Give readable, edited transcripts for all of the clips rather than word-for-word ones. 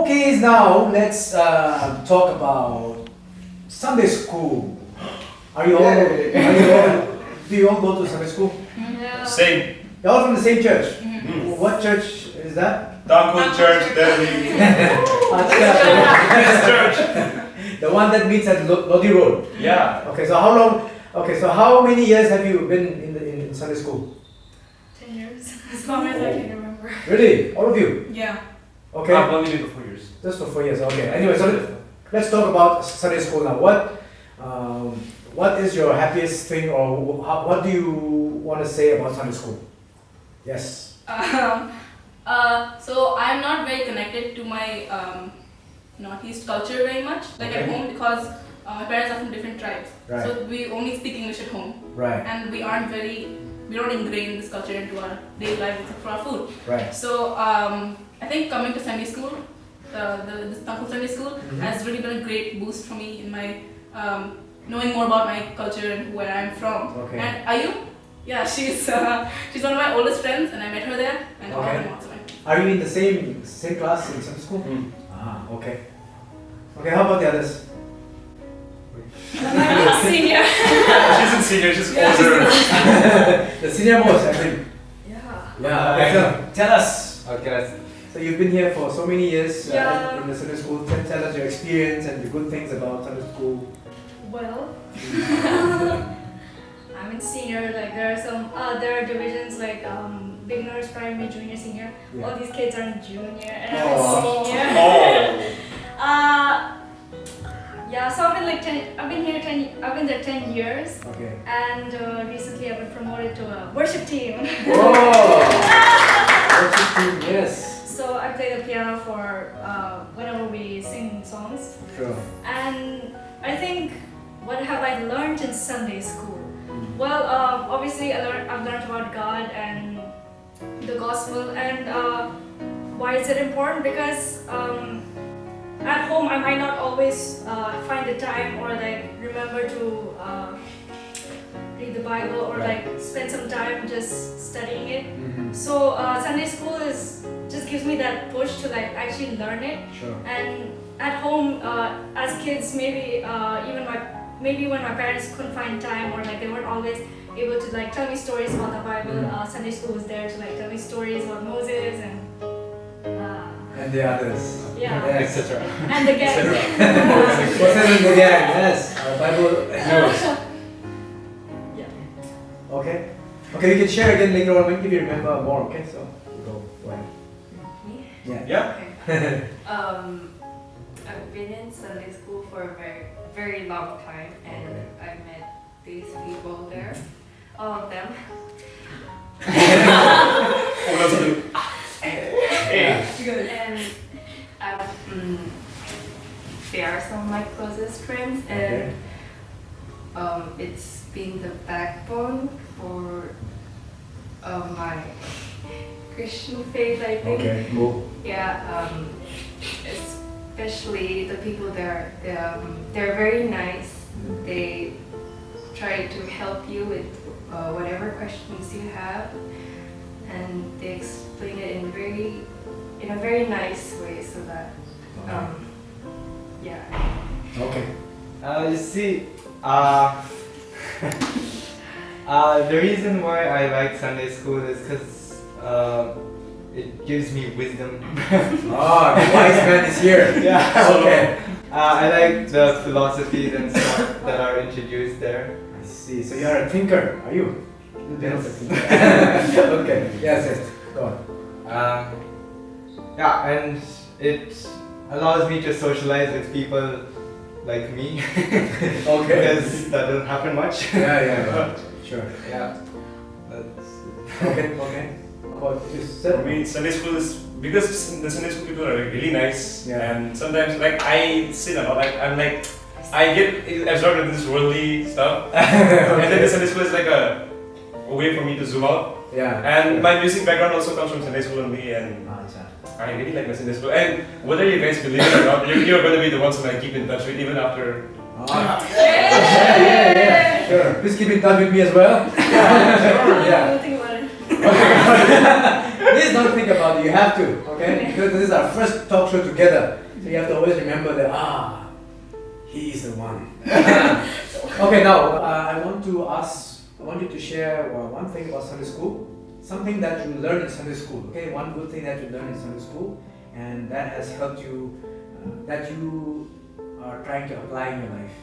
Okay, now let's talk about Sunday school. Are you all? Are you all? Do you all go to Sunday school? Yeah. Same. You're all from the same church. Mm. What church is that? Dankul Church, Delhi. This church. The one that meets at Lodi Road. Yeah. Okay, so how long? Okay, so how many years have you been in Sunday school? 10 years. As long as I can remember. Really, all of you? Yeah. Okay, I've only been for 4 years. just for 4 years. Okay. Anyway, so let's talk about Sunday school now. What is your happiest thing, or what do you want to say about Sunday school? Yes. So I'm not very connected to my Northeast culture very much, like at Okay. home, because my parents are from different tribes. Right. So we only speak English at home, Right. and we don't ingrain this culture into our daily life except for our food. Right. So I think coming to Sunday school, this Tankul Sunday School has really been a great boost for me in my knowing more about my culture and where I'm from. Okay. And Ayu, yeah, she's one of my oldest friends, and I met her there, and all of Okay. them also went. Are you in the same class in Sunday school? Mm. Ah, okay. Okay, how about the others? I'm senior. She's in senior, she's older. The senior most, I think. Yeah. Yeah. Okay. Tell us. Okay. So you've been here for so many years Yeah. in the Sunday school. Tell us your experience and the good things about Sunday school. Well, I'm in senior. Like there are divisions like beginners, primary, junior, senior. Yeah. All these kids are in junior, and I'm Oh. in senior. Oh. Yeah. So I've been there 10 years, Okay. and recently I've been promoted to a worship team. Whoa! Worship team, yes. So I play the piano for whenever we sing songs. Sure. And I think, what have I learned in Sunday school? Mm. Well, obviously I've learned about God and the gospel, and why is it important? Because at home I might not always find the time or like remember to read the Bible or Right. like spend some time just studying it. Mm-hmm. So Sunday school just gives me that push to like actually learn it. Sure. And at home, as kids, maybe when my parents couldn't find time or like they weren't always able to like tell me stories about the Bible, Sunday school was there to like tell me stories about Moses and And the others. yeah, Yes. Etc. and the gang. What's in the gang? Yes. Bible knows. Yeah. Okay. Okay, you can share again later on when you remember more. Okay, so go ahead. Yeah. Yeah. I've been in Sunday school for a very, very long time, and I met these people there, all of them. Oh, that's good. Hey. And they are some of my closest friends, and it's been the backbone for my Christian faith, I think. Okay, cool. Yeah, especially the people there, they're very nice. They try to help you with whatever questions you have, and they explain it in a very nice way, so that yeah. Okay. You see, the reason why I like Sunday school is because it gives me wisdom. Ah, the wise man is here. Yeah. Okay. I like the philosophies and stuff that are introduced there. I see. So you are a thinker, are you? Yes. Okay. Yes. Go on. Yeah, and it allows me to socialize with people like me. Okay. Because that doesn't happen much. Yeah. Sure. Yeah. That's Okay. Okay. About you, For sir? me, Sunday school is because the Sunday school people are like really nice, Yeah. and sometimes like I sin a lot. I get absorbed in this worldly stuff, and then the Sunday school is like a way for me to zoom out. Yeah. And my music background also comes from Sunday school only, and Ah, it's, I really like my Sunday school. And whether you guys believe it or not, you're going to be the ones who I keep in touch with even after. yeah. Sure. Please keep in touch with me as well. Yeah. Yeah. Think about it. Please don't think about it. You have to, okay? Because this is our first talk show together, so you have to always remember that he is the one. Okay, now I want you to share one thing about Sunday school, something that you learned in Sunday school. Okay, one good thing that you learned in Sunday school, and that has helped you, that you are trying to apply in your life.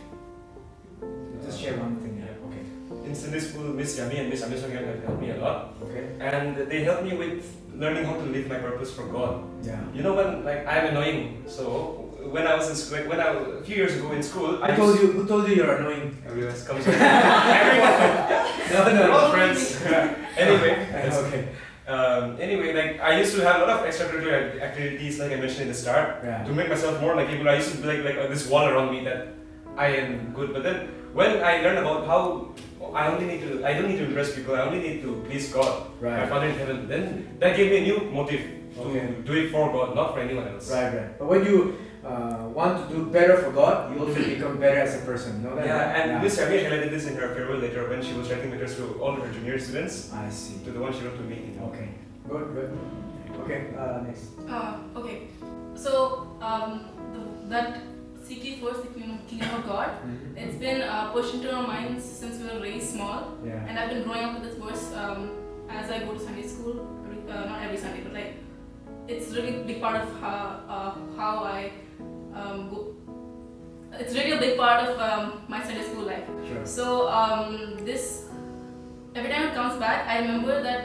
Just share one thing. Yeah. Okay. In Sunday school, Miss Yami and Miss Amisong have helped me a lot, Okay. and they helped me with learning how to live my purpose for God. Yeah. You know, when like I'm annoying, so when I was in school, like a few years ago in school, Who told you you're annoying? Everyone's comes. Everyone. No. All friends. Anyway. Okay. Anyway, like I used to have a lot of extracurricular activities, like I mentioned in the start, Yeah. to make myself more like able. I used to be like this wall around me that I am good. But then when I learned about how I don't need to impress people, I only need to please God, my Right. Father in heaven. Then that gave me a new motive to Okay. do it for God, not for anyone else. Right. But when you want to do better for God, you also become better as a person. You know that? Yeah, and Miss Yami highlighted this in her farewell letter when she was writing letters to all of her junior students, I see. to the one she wrote to me. Okay. Good. Okay. Next. Okay. So that seek ye first the kingdom of God. It's been pushed into our minds since we were very small, Yeah. and I've been growing up with this verse as I go to Sunday school. Not every Sunday, but like it's really a big part of how I go. It's really a big part of my Sunday school life. Sure. So this every time it comes back, I remember that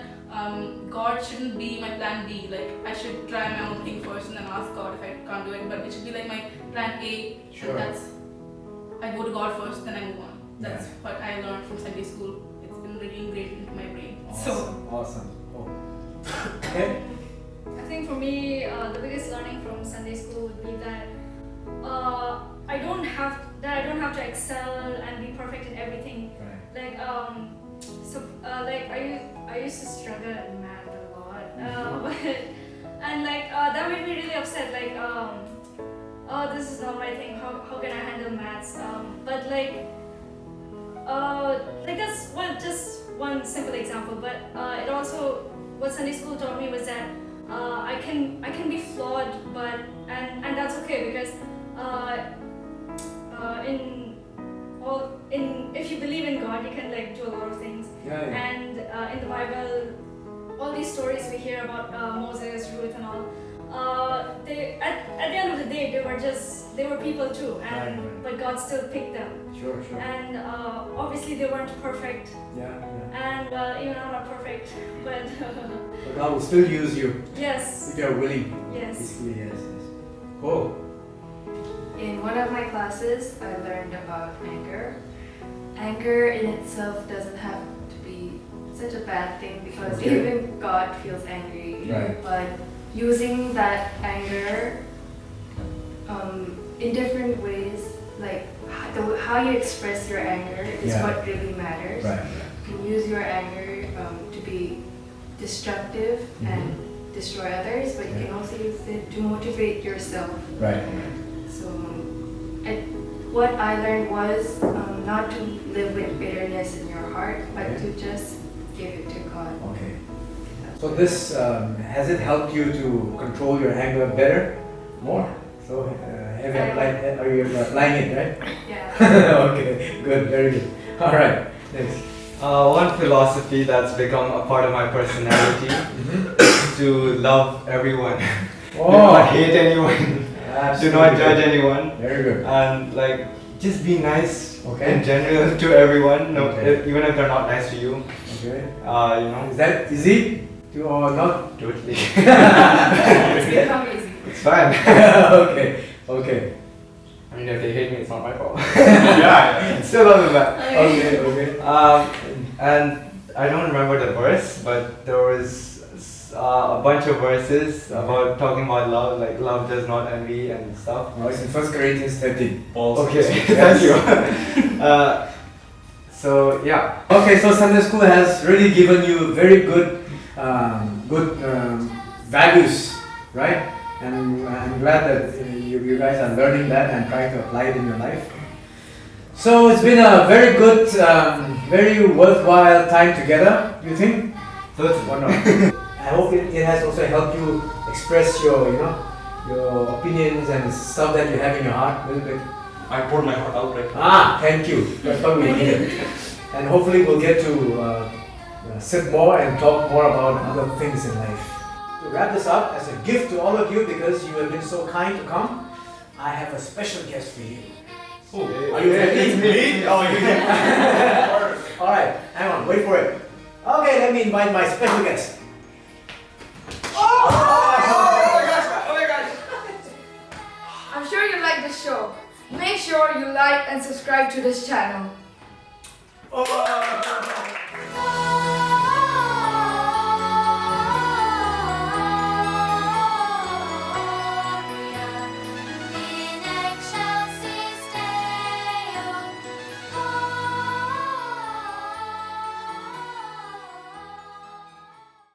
God shouldn't be my plan B. Like I should try my own thing first and then ask God if I can't do it. But it should be like my plan A, Sure. and that's I go to God first, then I move on. That's Yeah. what I learned from Sunday school. It's been really ingrained into my brain. So Awesome. Oh. Okay. I think for me, the biggest learning from Sunday school would be that I don't have to excel and be perfect in everything. Right. Like I used to struggle in math a lot, and that made me really upset. Like oh, this is not my thing. How can I handle maths? But that's just one simple example. But it also what Sunday school taught me was that I can be flawed, but and that's okay because if you believe in God, you can like do a lot of things. Yeah. And in the Bible, all these stories we hear about Moses, Ruth, and all, they at the end of the day they were people too, and Right. but God still picked them. Sure. And obviously they weren't perfect, Yeah. and even I'm not perfect, but But God will still use you yes, if you're willing. yes. Basically, yes. Cool. In one of my classes, I learned about anger. Anger in itself doesn't have to be such a bad thing because Okay. even God feels angry. Right. But using that anger in different ways, like how you express your anger is Yeah. what really matters. Right. You can use your anger to be destructive and destroy others, but you Yeah. can also use it to motivate yourself. Right. So, what I learned was not to live with bitterness in your heart, but Okay. to just give it to God. Okay. So this has it helped you to control your anger better, more? So have you applied? Are you applying it, right? Yeah. Okay. Good. Very good. All right. Next. One philosophy that's become a part of my personality is to love everyone. Do not hate anyone. Do not judge anyone. Very good. And like just be nice Okay. in general to everyone, no, Okay. even if they're not nice to you. Okay. You know, Is that easy to or not? totally. It's become easy. It's fine. Okay. Okay. I mean, if they hate me, it's not my fault. Yeah. Still love them back. Okay. Okay. And I don't remember the verse, but there was a bunch of verses about talking about love, like love does not envy and stuff. Now it's in 1 Corinthians 13. Paul's Okay, epistle. thank you. So yeah, Okay, so Sunday school has really given you very good, values, right? And I'm glad that you guys are learning that and trying to apply it in your life. So it's been a very good, very worthwhile time together. You think? so it's Or not? I hope it has also helped you express your, your opinions and stuff that you have in your heart a little bit. I poured my heart out right now. Thank you. That's what we needed. And hopefully we'll get to sit more and talk more about other things in life. To wrap this up, as a gift to all of you because you have been so kind to come, I have a special guest for you. Oh, Are you ready? It's me? Oh, you Alright, hang on, wait for it. Okay, let me invite my special guest. Oh my gosh! I'm sure you like this show. Make sure you like and subscribe to this channel. Oh.